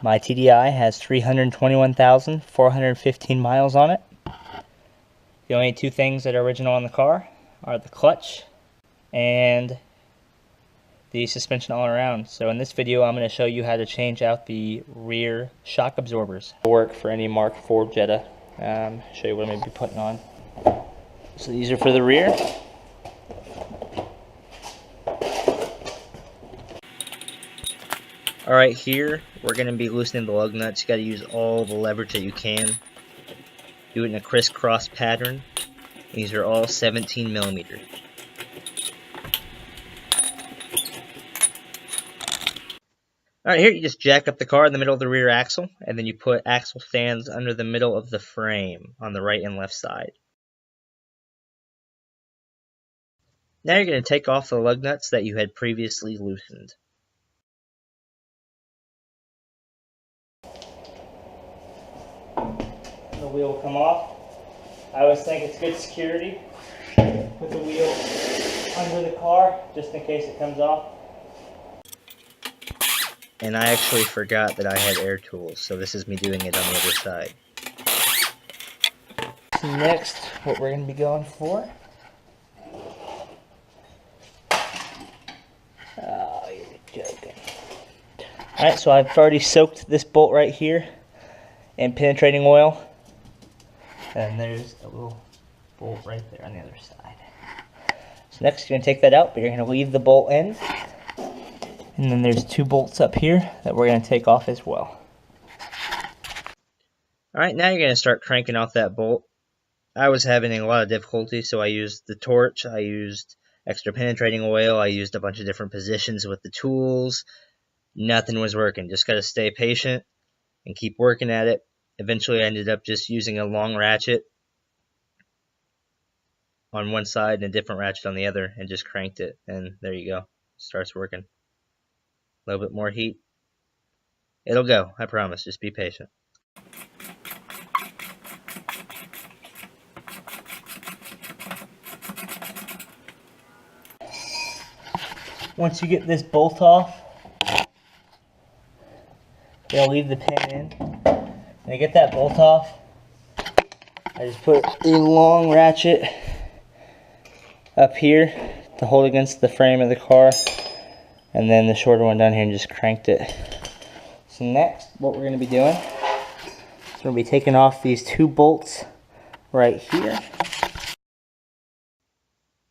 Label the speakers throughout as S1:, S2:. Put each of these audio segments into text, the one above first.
S1: My TDI has 321,415 miles on it. The only two things that are original on the car are the clutch and the suspension all around. So in this video I'm going to show you how to change out the rear shock absorbers. It'll work for any Mark 4 Jetta. Show you what I'm going to be putting on. So these are for the rear. Alright, here we're going to be loosening the lug nuts. You got to use all the leverage that you can. Do it in a crisscross pattern. These are all 17 millimeter. Alright, here you just jack up the car in the middle of the rear axle, and then you put axle stands under the middle of the frame on the right and left side. Now you're going to take off the lug nuts that you had previously loosened. The wheel will come off. I always think it's good security. Put the wheel under the car just in case it comes off. And I actually forgot that I had air tools, so this is me doing it on the other side. Next, what we're going to be going for. Oh, you're joking. Alright, so I've already soaked this bolt right here in penetrating oil. And there's a little bolt right there on the other side. So next you're going to take that out, but you're going to leave the bolt in. And then there's two bolts up here that we're going to take off as well. Alright, now you're going to start cranking off that bolt. I was having a lot of difficulty, so I used the torch, I used extra penetrating oil, I used a bunch of different positions with the tools. Nothing was working. Just got to stay patient and keep working at it. Eventually I ended up just using a long ratchet on one side and a different ratchet on the other and just cranked it, and there you go. Starts working. A little bit more heat. It'll go, I promise. Just be patient. Once you get this bolt off, you'll leave the pin in. When I get that bolt off, I just put a long ratchet up here to hold against the frame of the car, and then the shorter one down here, and just cranked it. So next, what we're going to be doing is we're going to be taking off these two bolts right here.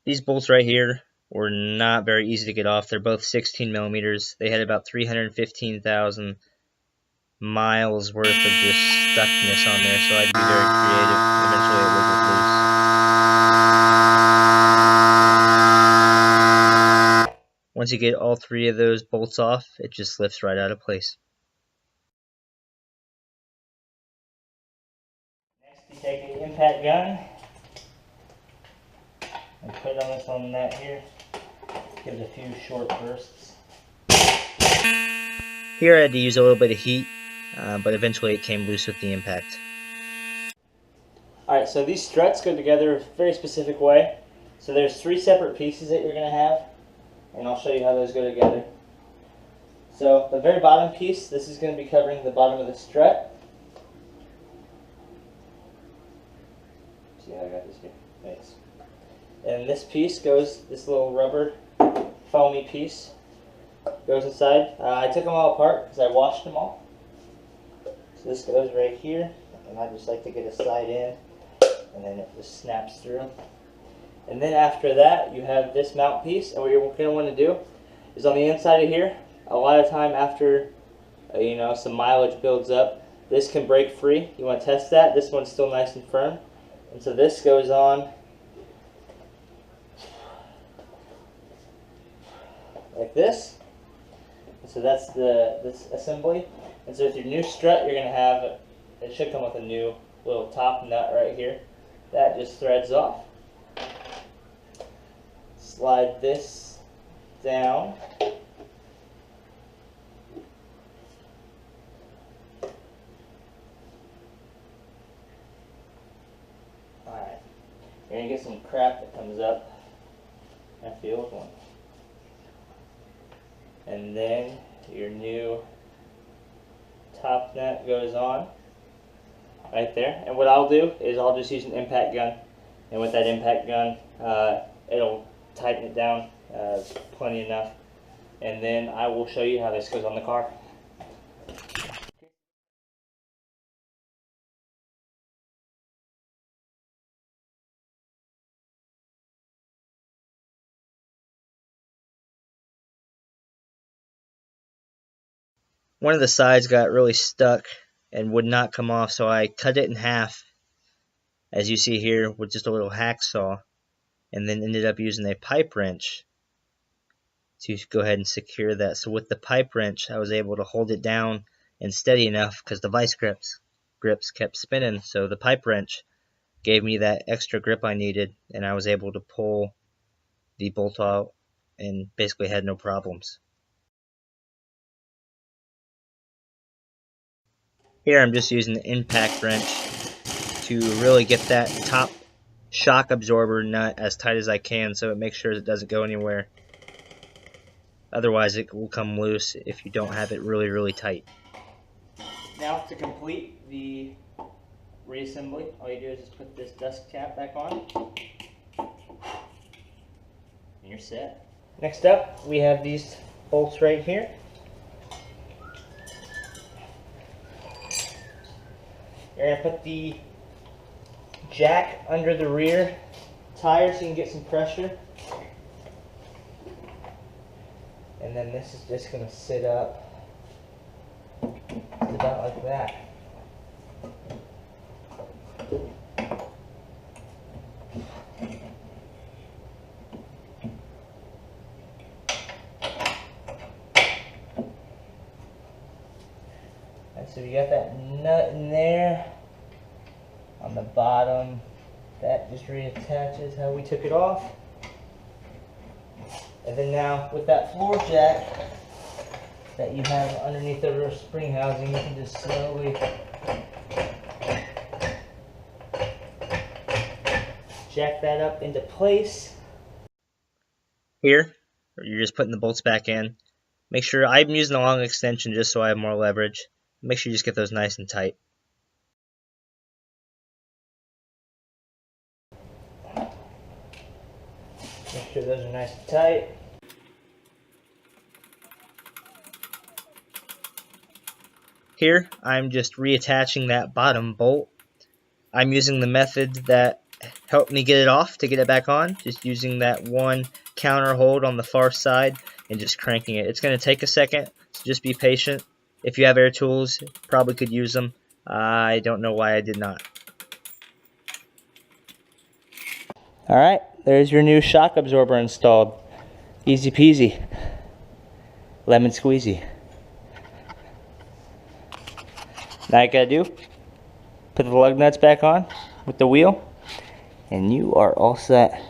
S1: These bolts right here were not very easy to get off. They're both 16 millimeters. They had about 315,000 miles worth of just stuckness on there, so I had to be very creative. Eventually it wiggled loose. Once you get all three of those bolts off, it just lifts right out of place. Next, you take an impact gun and put it on this one net here. Give it a few short bursts. Here I had to use a little bit of heat, but eventually it came loose with the impact. Alright, so these struts go together a very specific way. So there's three separate pieces that you're going to have, and I'll show you how those go together. So the very bottom piece, this is going to be covering the bottom of the strut. See how I got this here? Thanks. And this piece goes, this little rubber foamy piece goes inside. I took them all apart because I washed them all. So this goes right here, and I just like to get a side in, and then it just snaps through. And then after that, you have this mount piece, and what you're going to want to do is on the inside of here, a lot of time after some mileage builds up, this can break free. You want to test that. This one's still nice and firm, and so this goes on like this. And so that's this assembly. And so with your new strut, you're going to have, it should come with a new little top nut right here. That just threads off. Slide this down. Alright. You're going to get some crap that comes up. That's the old one. And then your new top nut goes on right there. And what I'll do is I'll just use an impact gun, and with that impact gun, it'll tighten it down plenty enough. And then I will show you how this goes on the car. One of the sides got really stuck and would not come off, so I cut it in half, as you see here, with just a little hacksaw, and then ended up using a pipe wrench to go ahead and secure that. So with the pipe wrench, I was able to hold it down and steady enough because the vice grips kept spinning, so the pipe wrench gave me that extra grip I needed, and I was able to pull the bolt out and basically had no problems. Here I'm just using the impact wrench to really get that top shock absorber nut as tight as I can, so it makes sure it doesn't go anywhere. Otherwise it will come loose if you don't have it really tight. Now to complete the reassembly, all you do is just put this dust cap back on and you're set. Next up, we have these bolts right here. You're going to put the jack under the rear tire so you can get some pressure. And then this is just going to sit up just about like that. And so you got that nut in there on the bottom. That just reattaches how we took it off. And then now with that floor jack that you have underneath the rear spring housing, you can just slowly jack that up into place. Here, you're just putting the bolts back in. Make sure, I'm using a long extension just so I have more leverage. Make sure you just get those nice and tight. Make sure those are nice and tight. Here, I'm just reattaching that bottom bolt. I'm using the method that helped me get it off to get it back on. Just using that one counter hold on the far side and just cranking it. It's going to take a second, so just be patient. If you have air tools, probably could use them. I don't know why I did not. Alright, there's your new shock absorber installed. Easy peasy. Lemon squeezy. Now you gotta do, put the lug nuts back on with the wheel, and you are all set.